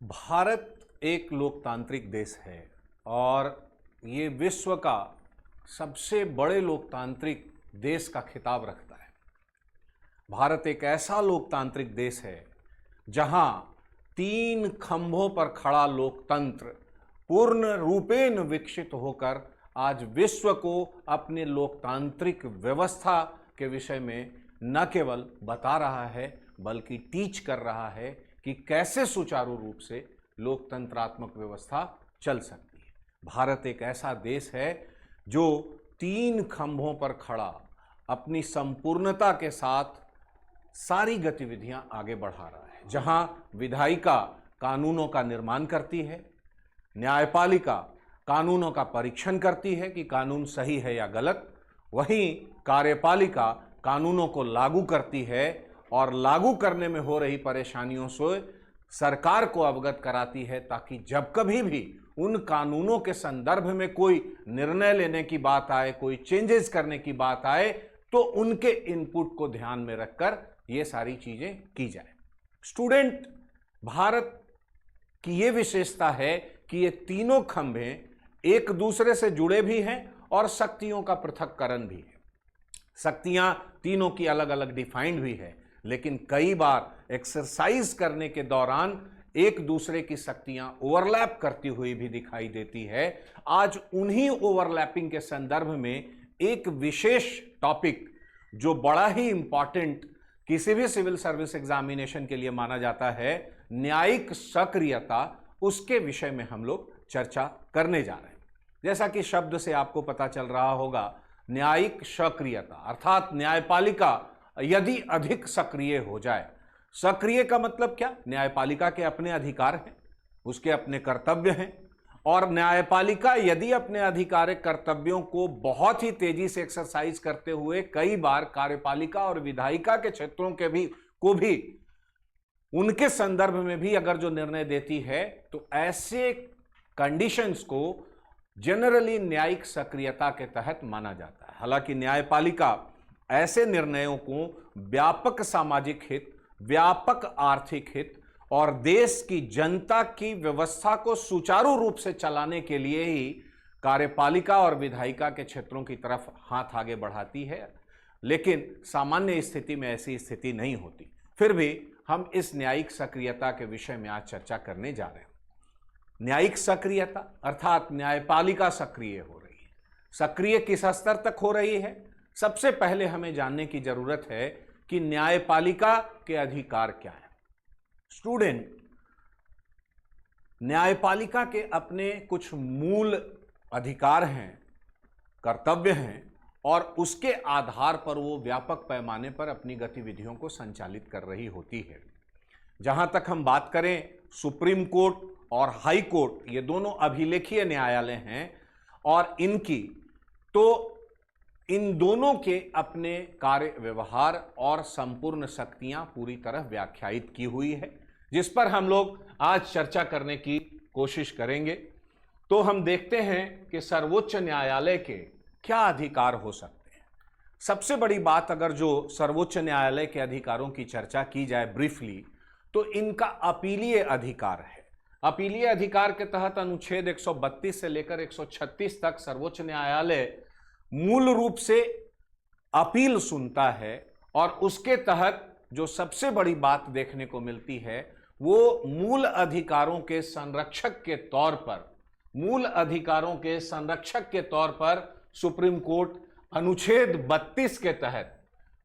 भारत एक लोकतांत्रिक देश है और ये विश्व का सबसे बड़े लोकतांत्रिक देश का खिताब रखता है। भारत एक ऐसा लोकतांत्रिक देश है जहां 3 खंभों पर खड़ा लोकतंत्र पूर्ण रूपेण विकसित होकर आज विश्व को अपने लोकतांत्रिक व्यवस्था के विषय में न केवल बता रहा है बल्कि टीच कर रहा है कि कैसे सुचारू रूप से लोकतंत्रात्मक व्यवस्था चल सकती है। भारत एक ऐसा देश है जो 3 खंभों पर खड़ा अपनी संपूर्णता के साथ सारी गतिविधियां आगे बढ़ा रहा है, जहां विधायिका कानूनों का निर्माण करती है, न्यायपालिका कानूनों का परीक्षण करती है कि कानून सही है या गलत, वहीं कार्यपालिका कानूनों को लागू करती है और लागू करने में हो रही परेशानियों से सरकार को अवगत कराती है, ताकि जब कभी भी उन कानूनों के संदर्भ में कोई निर्णय लेने की बात आए, कोई चेंजेस करने की बात आए, तो उनके इनपुट को ध्यान में रखकर ये सारी चीजें की जाए। स्टूडेंट, भारत की ये विशेषता है कि ये तीनों खंभे एक दूसरे से जुड़े भी हैं और शक्तियों का पृथक्करण भी है। शक्तियां तीनों की अलग अलग डिफाइंड भी है, लेकिन कई बार एक्सरसाइज करने के दौरान एक दूसरे की शक्तियां ओवरलैप करती हुई भी दिखाई देती है। आज उन्हीं ओवरलैपिंग के संदर्भ में एक विशेष टॉपिक जो बड़ा ही इंपॉर्टेंट किसी भी सिविल सर्विस एग्जामिनेशन के लिए माना जाता है, न्यायिक सक्रियता, उसके विषय में हम लोग चर्चा करने जा रहे हैं। जैसा कि शब्द से आपको पता चल रहा होगा, न्यायिक सक्रियता अर्थात न्यायपालिका यदि अधिक सक्रिय हो जाए। सक्रिय का मतलब क्या? न्यायपालिका के अपने अधिकार हैं, उसके अपने कर्तव्य हैं, और न्यायपालिका यदि अपने आधिकारिक कर्तव्यों को बहुत ही तेजी से एक्सरसाइज करते हुए कई बार कार्यपालिका और विधायिका के क्षेत्रों के भी उनके संदर्भ में भी अगर जो निर्णय देती है, तो ऐसे कंडीशंस को जनरली न्यायिक सक्रियता के तहत माना जाता है। हालांकि न्यायपालिका ऐसे निर्णयों को व्यापक सामाजिक हित, व्यापक आर्थिक हित और देश की जनता की व्यवस्था को सुचारू रूप से चलाने के लिए ही कार्यपालिका और विधायिका के क्षेत्रों की तरफ हाथ आगे बढ़ाती है, लेकिन सामान्य स्थिति में ऐसी स्थिति नहीं होती। फिर भी हम इस न्यायिक सक्रियता के विषय में आज चर्चा करने जा रहे हैं। न्यायिक सक्रियता अर्थात न्यायपालिका सक्रिय हो रही है। सक्रिय किस स्तर तक हो रही है? सबसे पहले हमें जानने की जरूरत है कि न्यायपालिका के अधिकार क्या है। स्टूडेंट, न्यायपालिका के अपने कुछ मूल अधिकार हैं, कर्तव्य हैं, और उसके आधार पर वो व्यापक पैमाने पर अपनी गतिविधियों को संचालित कर रही होती है। जहां तक हम बात करें, सुप्रीम कोर्ट और हाई कोर्ट ये दोनों अभिलेखीय न्यायालय हैं और इन दोनों के अपने कार्य व्यवहार और संपूर्ण शक्तियां पूरी तरह व्याख्यायित की हुई है, जिस पर हम लोग आज चर्चा करने की कोशिश करेंगे। तो हम देखते हैं कि सर्वोच्च न्यायालय के क्या अधिकार हो सकते हैं। सबसे बड़ी बात, अगर जो सर्वोच्च न्यायालय के अधिकारों की चर्चा की जाए ब्रीफली, तो इनका अपीलीय अधिकार है। अपीलीय अधिकार के तहत अनुच्छेद 132 से लेकर 136 तक सर्वोच्च न्यायालय मूल रूप से अपील सुनता है, और उसके तहत जो सबसे बड़ी बात देखने को मिलती है वो मूल अधिकारों के संरक्षक के तौर पर सुप्रीम कोर्ट अनुच्छेद 32 के तहत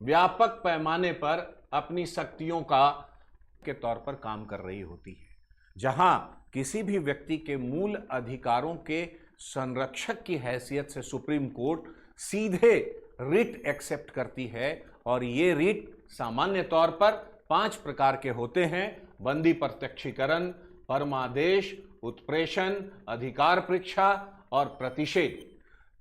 व्यापक पैमाने पर अपनी शक्तियों के तौर पर काम कर रही होती है। जहां किसी भी व्यक्ति के मूल अधिकारों के संरक्षक की हैसियत से सुप्रीम कोर्ट सीधे रिट एक्सेप्ट करती है, और ये रिट सामान्य तौर पर 5 प्रकार के होते हैं: बंदी प्रत्यक्षीकरण, परमादेश, उत्प्रेषण, अधिकार परीक्षा और प्रतिषेध।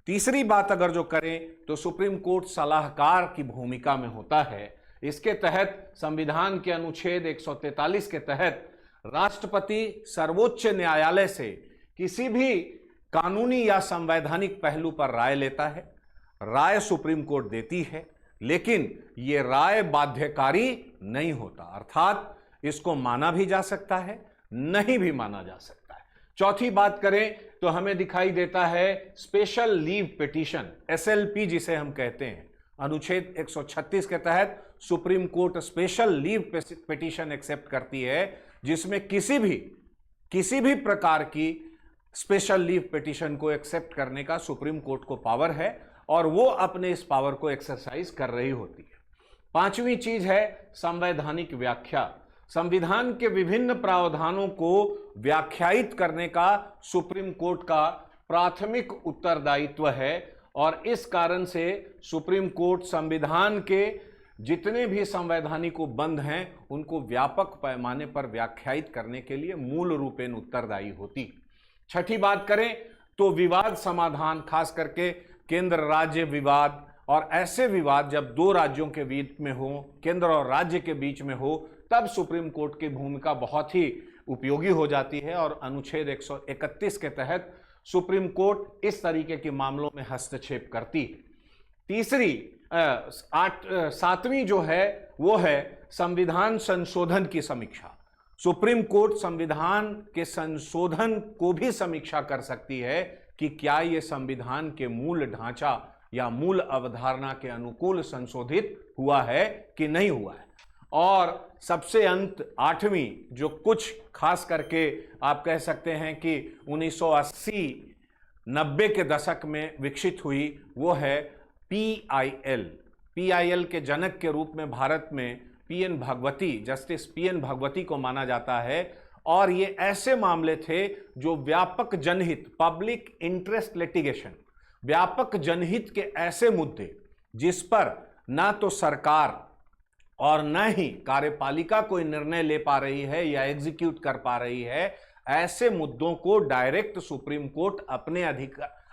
तीसरी बात अगर जो करें तो सुप्रीम कोर्ट सलाहकार की भूमिका में होता है। इसके तहत संविधान के अनुच्छेद 143 के तहत राष्ट्रपति सर्वोच्च न्यायालय से किसी भी कानूनी या संवैधानिक पहलू पर राय लेता है। राय सुप्रीम कोर्ट देती है, लेकिन यह राय बाध्यकारी नहीं होता, अर्थात इसको माना भी जा सकता है, नहीं भी माना जा सकता है। चौथी बात करें तो हमें दिखाई देता है स्पेशल लीव पिटीशन, एसएलपी जिसे हम कहते हैं। अनुच्छेद 136 के तहत supreme court special leave petition accept करती है, जिसमें किसी भी प्रकार की स्पेशल लीव पिटीशन को एक्सेप्ट करने का सुप्रीम कोर्ट को पावर है और वो अपने इस पावर को एक्सरसाइज कर रही होती है। पांचवी चीज है संवैधानिक व्याख्या। संविधान के विभिन्न प्रावधानों को व्याख्यायित करने का सुप्रीम कोर्ट का प्राथमिक उत्तरदायित्व है और इस कारण से सुप्रीम कोर्ट संविधान के जितने भी संवैधानिक बंध हैं उनको व्यापक पैमाने पर व्याख्यायित करने के लिए मूल रूपेण उत्तरदायी होती। छठी बात करें तो विवाद समाधान, खास करके केंद्र राज्य विवाद और ऐसे विवाद जब दो राज्यों के बीच में हो, केंद्र और राज्य के बीच में हो, तब सुप्रीम कोर्ट की भूमिका बहुत ही उपयोगी हो जाती है और अनुच्छेद 131 के तहत सुप्रीम कोर्ट इस तरीके के मामलों में हस्तक्षेप करती है। सातवीं जो है वो है संविधान संशोधन की समीक्षा। सुप्रीम कोर्ट संविधान के संशोधन को भी समीक्षा कर सकती है कि क्या ये संविधान के मूल ढांचा या मूल अवधारणा के अनुकूल संशोधित हुआ है कि नहीं हुआ है। और सबसे अंत आठवीं, जो कुछ खास करके आप कह सकते हैं कि 1980-90 के दशक में विकसित हुई, वो है पीआईएल के जनक के रूप में भारत में PN Bhagwati, justice PN Bhagwati को माना जाता है। और ये ऐसे मामले थे जो व्यापक जनहित, पब्लिक इंटरेस्ट लिटिगेशन, व्यापक जनहित के ऐसे मुद्दे जिस पर ना तो सरकार और न ही कार्यपालिका कोई निर्णय ले पा रही है या एग्जीक्यूट कर पा रही है, ऐसे मुद्दों को डायरेक्ट सुप्रीम कोर्ट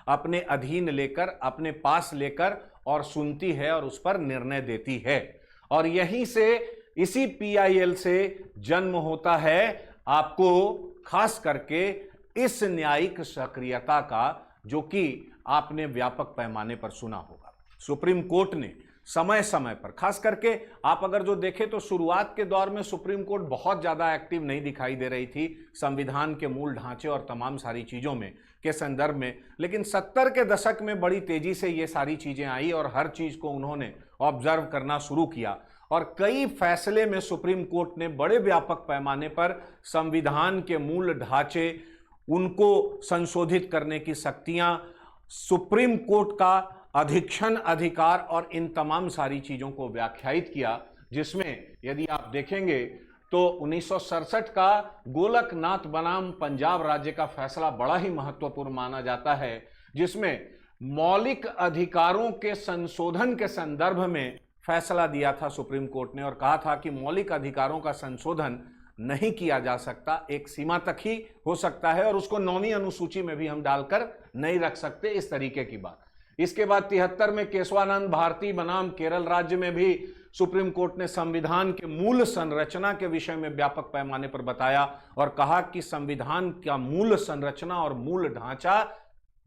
अपने अधीन लेकर, अपने पास लेकर और सुनती है और उस पर निर्णय देती है। और यहीं से, इसी पीआईएल से जन्म होता है आपको खास करके इस न्यायिक सक्रियता का, जो कि आपने व्यापक पैमाने पर सुना होगा। सुप्रीम कोर्ट ने समय समय पर, खास करके आप अगर जो देखें तो शुरुआत के दौर में सुप्रीम कोर्ट बहुत ज़्यादा एक्टिव नहीं दिखाई दे रही थी संविधान के मूल ढांचे और तमाम सारी चीज़ों में के संदर्भ में, लेकिन 70 के दशक में बड़ी तेज़ी से ये सारी चीज़ें आई और हर चीज़ को उन्होंने ऑब्जर्व करना शुरू किया और कई फैसले में सुप्रीम कोर्ट ने बड़े व्यापक पैमाने पर संविधान के मूल ढांचे, उनको संशोधित करने की शक्तियाँ, सुप्रीम कोर्ट का अधीक्षण अधिकार और इन तमाम सारी चीज़ों को व्याख्यायित किया, जिसमें यदि आप देखेंगे तो 1967 का गोलकनाथ बनाम पंजाब राज्य का फैसला बड़ा ही महत्वपूर्ण माना जाता है, जिसमें मौलिक अधिकारों के संशोधन के संदर्भ में फैसला दिया था सुप्रीम कोर्ट ने और कहा था कि मौलिक अधिकारों का संशोधन नहीं किया जा सकता, एक सीमा तक ही हो सकता है और उसको 9वीं अनुसूची में भी हम डालकर नहीं रख सकते, इस तरीके की बात। इसके बाद 73 में केशवानंद भारती बनाम केरल राज्य में भी सुप्रीम कोर्ट ने संविधान के मूल संरचना के विषय में व्यापक पैमाने पर बताया और कहा कि संविधान का मूल संरचना और मूल ढांचा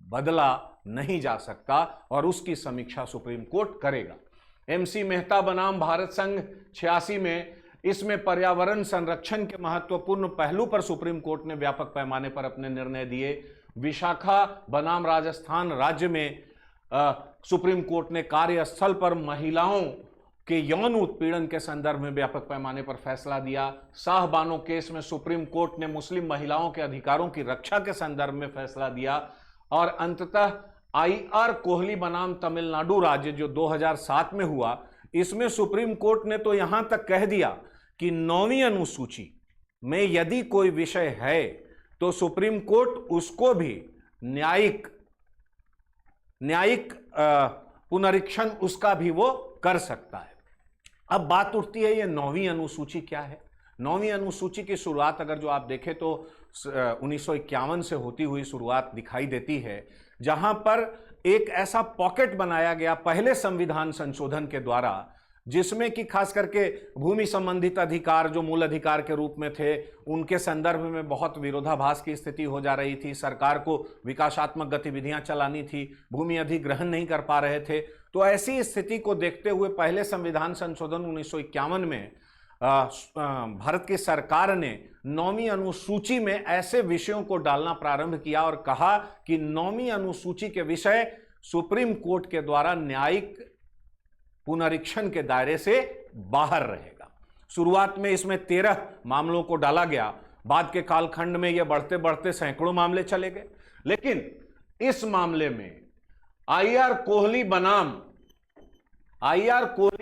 बदला नहीं जा सकता और उसकी समीक्षा सुप्रीम कोर्ट करेगा। एमसी मेहता बनाम भारत संघ 86 में, इसमें पर्यावरण संरक्षण के महत्वपूर्ण पहलू पर सुप्रीम कोर्ट ने व्यापक पैमाने पर अपने निर्णय दिए। विशाखा बनाम राजस्थान राज्य में सुप्रीम कोर्ट ने कार्यस्थल पर महिलाओं के यौन उत्पीड़न के संदर्भ में व्यापक पैमाने पर फैसला दिया। शाहबानो केस में सुप्रीम कोर्ट ने मुस्लिम महिलाओं के अधिकारों की रक्षा के संदर्भ में फैसला दिया और अंततः आईआर कोहली बनाम तमिलनाडु राज्य जो 2007 में हुआ, इसमें सुप्रीम कोर्ट ने तो यहां तक कह दिया कि 9वीं अनुसूची में यदि कोई विषय है तो सुप्रीम कोर्ट उसको भी न्यायिक पुनरीक्षण उसका भी वो कर सकता है। अब बात उठती है ये 9वीं अनुसूची क्या है। 9वीं अनुसूची की शुरुआत अगर जो आप देखें तो 1951 से होती हुई शुरुआत दिखाई देती है, जहां पर एक ऐसा पॉकेट बनाया गया पहले संविधान संशोधन के द्वारा, जिसमें कि खास करके भूमि संबंधित अधिकार जो मूल अधिकार के रूप में थे, उनके संदर्भ में बहुत विरोधाभास की स्थिति हो जा रही थी। सरकार को विकासात्मक गतिविधियां चलानी थी, भूमि अधिग्रहण नहीं कर पा रहे थे। तो ऐसी स्थिति को देखते हुए पहले संविधान संशोधन 1951 में भारत की सरकार ने 9वीं अनुसूची में ऐसे विषयों को डालना प्रारंभ किया और कहा कि 9वीं अनुसूची के विषय सुप्रीम कोर्ट के द्वारा न्यायिक पुनरीक्षण के दायरे से बाहर रहेगा। शुरुआत में इसमें 13 मामलों को डाला गया, बाद के कालखंड में यह बढ़ते बढ़ते सैकड़ों मामले चले गए। लेकिन इस मामले में आईआर कोहली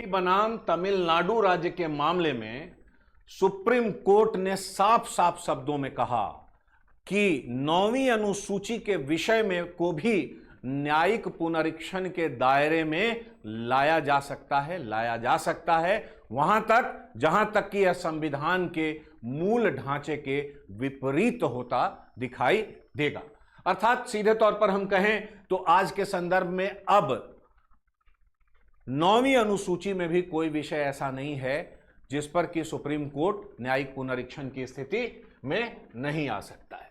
बनाम तमिलनाडु राज्य के मामले में सुप्रीम कोर्ट ने साफ साफ शब्दों में कहा कि 9वीं अनुसूची के विषय में को भी न्यायिक पुनरीक्षण के दायरे में लाया जा सकता है वहां तक जहां तक कि यह संविधान के मूल ढांचे के विपरीत होता दिखाई देगा। अर्थात सीधे तौर पर हम कहें तो आज के संदर्भ में अब 9वीं अनुसूची में भी कोई विषय ऐसा नहीं है जिस पर कि सुप्रीम कोर्ट न्यायिक पुनरीक्षण की स्थिति में नहीं आ सकता है।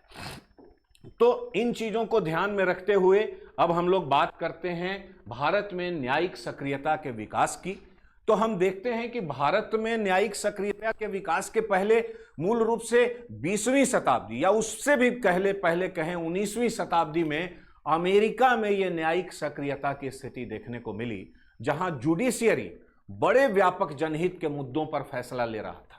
तो इन चीजों को ध्यान में रखते हुए अब हम लोग बात करते हैं भारत में न्यायिक सक्रियता के विकास की। तो हम देखते हैं कि भारत में न्यायिक सक्रियता के विकास के पहले मूल रूप से 20वीं शताब्दी या उससे भी पहले कहें 19वीं शताब्दी में अमेरिका में यह न्यायिक सक्रियता की स्थिति देखने को मिली, जहां जुडिशियरी बड़े व्यापक जनहित के मुद्दों पर फैसला ले रहा था,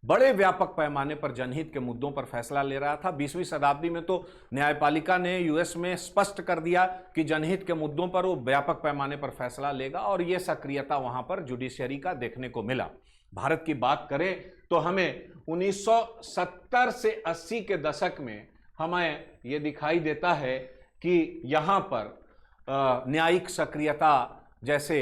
बड़े व्यापक पैमाने पर जनहित के मुद्दों पर फैसला ले रहा था। 20वीं शताब्दी में तो न्यायपालिका ने यूएस में स्पष्ट कर दिया कि जनहित के मुद्दों पर वो व्यापक पैमाने पर फैसला लेगा और ये सक्रियता वहां पर जुडिशियरी का देखने को मिला। भारत की बात करें तो हमें 1970 से 80 के दशक में हमें ये दिखाई देता है कि यहाँ पर न्यायिक सक्रियता जैसे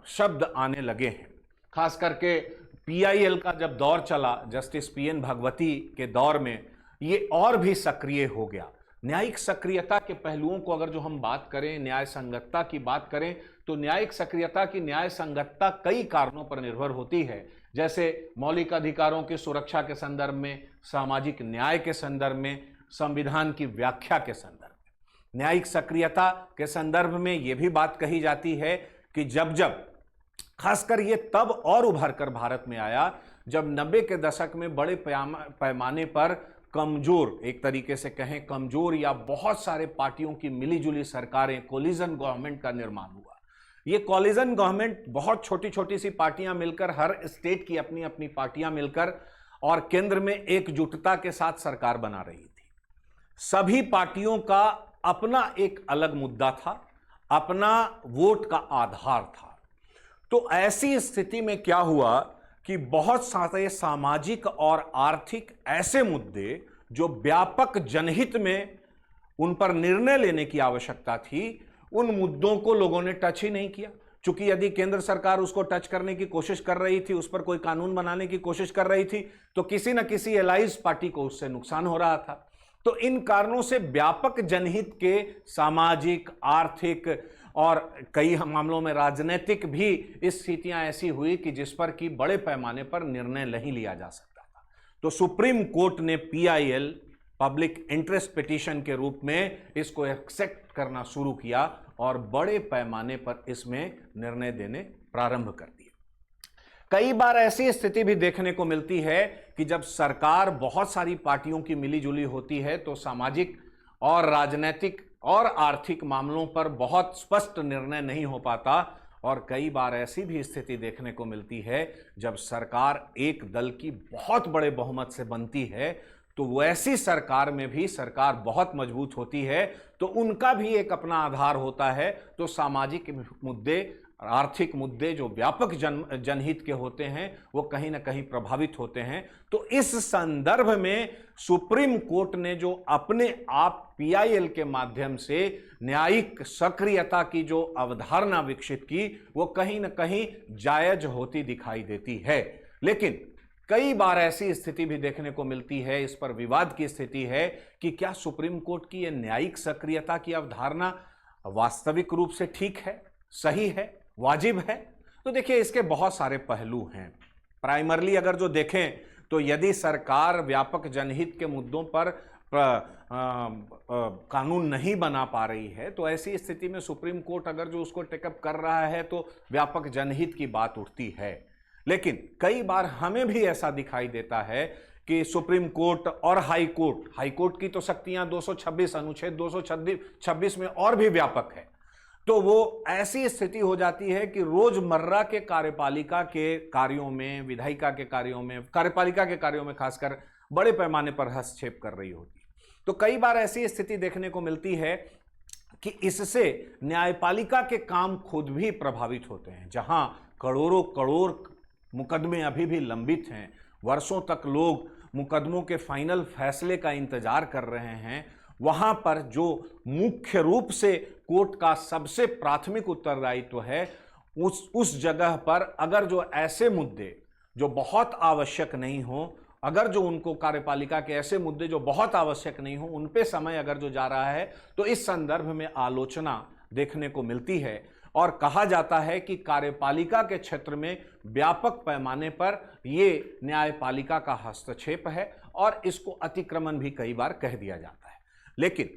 शब्द आने लगे हैं। खास करके पीआईएल का जब दौर चला, जस्टिस पीएन भगवती के दौर में ये और भी सक्रिय हो गया। न्यायिक सक्रियता के पहलुओं को अगर जो हम बात करें, न्याय संगतता की बात करें, तो न्यायिक सक्रियता की न्याय संगतता कई कारणों पर निर्भर होती है, जैसे मौलिक अधिकारों की सुरक्षा के संदर्भ में, सामाजिक न्याय के संदर्भ में, संविधान की व्याख्या के संदर्भ में। न्यायिक सक्रियता के संदर्भ में यह भी बात कही जाती है कि जब खासकर ये तब और उभर कर भारत में आया जब 90 के दशक में बड़े पैमाने पर कमजोर, एक तरीके से कहें कमजोर या बहुत सारे पार्टियों की मिलीजुली सरकारें, कोलिजन गवर्नमेंट का निर्माण हुआ। ये कोलिजन गवर्नमेंट बहुत छोटी छोटी सी पार्टियां मिलकर, हर स्टेट की अपनी अपनी पार्टियां मिलकर और केंद्र में एकजुटता के साथ सरकार बना रही थी। सभी पार्टियों का अपना एक अलग मुद्दा था, अपना वोट का आधार था। तो ऐसी स्थिति में क्या हुआ कि बहुत सारे सामाजिक और आर्थिक ऐसे मुद्दे जो व्यापक जनहित में उन पर निर्णय लेने की आवश्यकता थी, उन मुद्दों को लोगों ने टच ही नहीं किया। चूंकि यदि केंद्र सरकार उसको टच करने की कोशिश कर रही थी, उस पर कोई कानून बनाने की कोशिश कर रही थी, तो किसी न किसी एलाइज पार्टी को उससे नुकसान हो रहा था। तो इन कारणों से व्यापक जनहित के सामाजिक, आर्थिक और कई मामलों में राजनीतिक भी स्थितियां ऐसी हुई कि जिस पर कि बड़े पैमाने पर निर्णय नहीं लिया जा सकता था। तो सुप्रीम कोर्ट ने पीआईएल, पब्लिक इंटरेस्ट पिटीशन के रूप में इसको एक्सेप्ट करना शुरू किया और बड़े पैमाने पर इसमें निर्णय देने प्रारंभ कर दिए। कई बार ऐसी स्थिति भी देखने को मिलती है कि जब सरकार बहुत सारी पार्टियों की मिलीजुली होती है तो सामाजिक और राजनीतिक और आर्थिक मामलों पर बहुत स्पष्ट निर्णय नहीं हो पाता और कई बार ऐसी भी स्थिति देखने को मिलती है जब सरकार एक दल की बहुत बड़े बहुमत से बनती है, तो वैसी सरकार में भी सरकार बहुत मजबूत होती है, तो उनका भी एक अपना आधार होता है। तो सामाजिक मुद्दे, आर्थिक मुद्दे जो व्यापक जनहित के होते हैं वो कहीं ना कहीं प्रभावित होते हैं। तो इस संदर्भ में सुप्रीम कोर्ट ने जो अपने आप पीआईएल के माध्यम से न्यायिक सक्रियता की जो अवधारणा विकसित की, वो कहीं ना कहीं जायज होती दिखाई देती है। लेकिन कई बार ऐसी स्थिति भी देखने को मिलती है, इस पर विवाद की स्थिति है कि क्या सुप्रीम कोर्ट की यह न्यायिक सक्रियता की अवधारणा वास्तविक रूप से ठीक है, सही है, वाजिब है। तो देखिए, इसके बहुत सारे पहलू हैं। प्राइमरली अगर जो देखें तो यदि सरकार व्यापक जनहित के मुद्दों पर कानून नहीं बना पा रही है, तो ऐसी स्थिति में सुप्रीम कोर्ट अगर जो उसको टेकअप कर रहा है तो व्यापक जनहित की बात उठती है। लेकिन कई बार हमें भी ऐसा दिखाई देता है कि सुप्रीम कोर्ट और हाई कोर्ट की तो शक्तियां 226 अनुच्छेद 226 में और भी व्यापक है। तो वो ऐसी स्थिति हो जाती है कि रोजमर्रा के कार्यपालिका के कार्यों में, विधायिका के कार्यों में, कार्यपालिका के कार्यों में खासकर बड़े पैमाने पर हस्तक्षेप कर रही होती है। तो कई बार ऐसी स्थिति देखने को मिलती है कि इससे न्यायपालिका के काम खुद भी प्रभावित होते हैं। जहां करोड़ों करोड़ मुकदमे अभी भी लंबित हैं, वर्षों तक लोग मुकदमों के फाइनल फैसले का इंतजार कर रहे हैं, वहां पर जो मुख्य रूप से कोर्ट का सबसे प्राथमिक उत्तरदायित्व है, उस जगह पर अगर जो ऐसे मुद्दे जो बहुत आवश्यक नहीं हो, अगर जो उनको कार्यपालिका के ऐसे मुद्दे जो बहुत आवश्यक नहीं हो, उन पे समय अगर जो जा रहा है, तो इस संदर्भ में आलोचना देखने को मिलती है और कहा जाता है कि कार्यपालिका के क्षेत्र में व्यापक पैमाने पर ये न्यायपालिका का हस्तक्षेप है और इसको अतिक्रमण भी कई बार कह दिया जाता है। लेकिन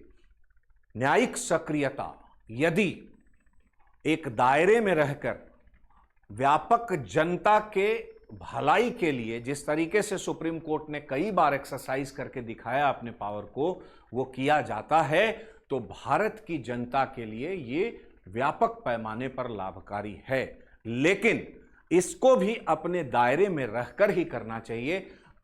न्यायिक सक्रियता यदि एक दायरे में रहकर व्यापक जनता के भलाई के लिए, जिस तरीके से सुप्रीम कोर्ट ने कई बार एक्सरसाइज करके दिखाया अपने पावर को, वो किया जाता है, तो भारत की जनता के लिए ये व्यापक पैमाने पर लाभकारी है। लेकिन इसको भी अपने दायरे में रहकर ही करना चाहिए।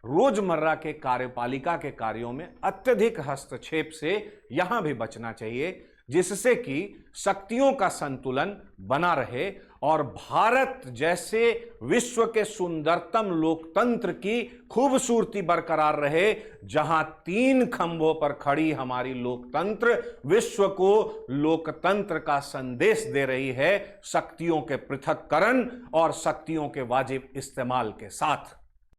रोजमर्रा के कार्यपालिका के कार्यों में अत्यधिक हस्तक्षेप से यहां भी बचना चाहिए, जिससे कि शक्तियों का संतुलन बना रहे और भारत जैसे विश्व के सुंदरतम लोकतंत्र की खूबसूरती बरकरार रहे, जहां 3 खंभों पर खड़ी हमारी लोकतंत्र विश्व को लोकतंत्र का संदेश दे रही है, शक्तियों के पृथक्करण और शक्तियों के वाजिब इस्तेमाल के साथ।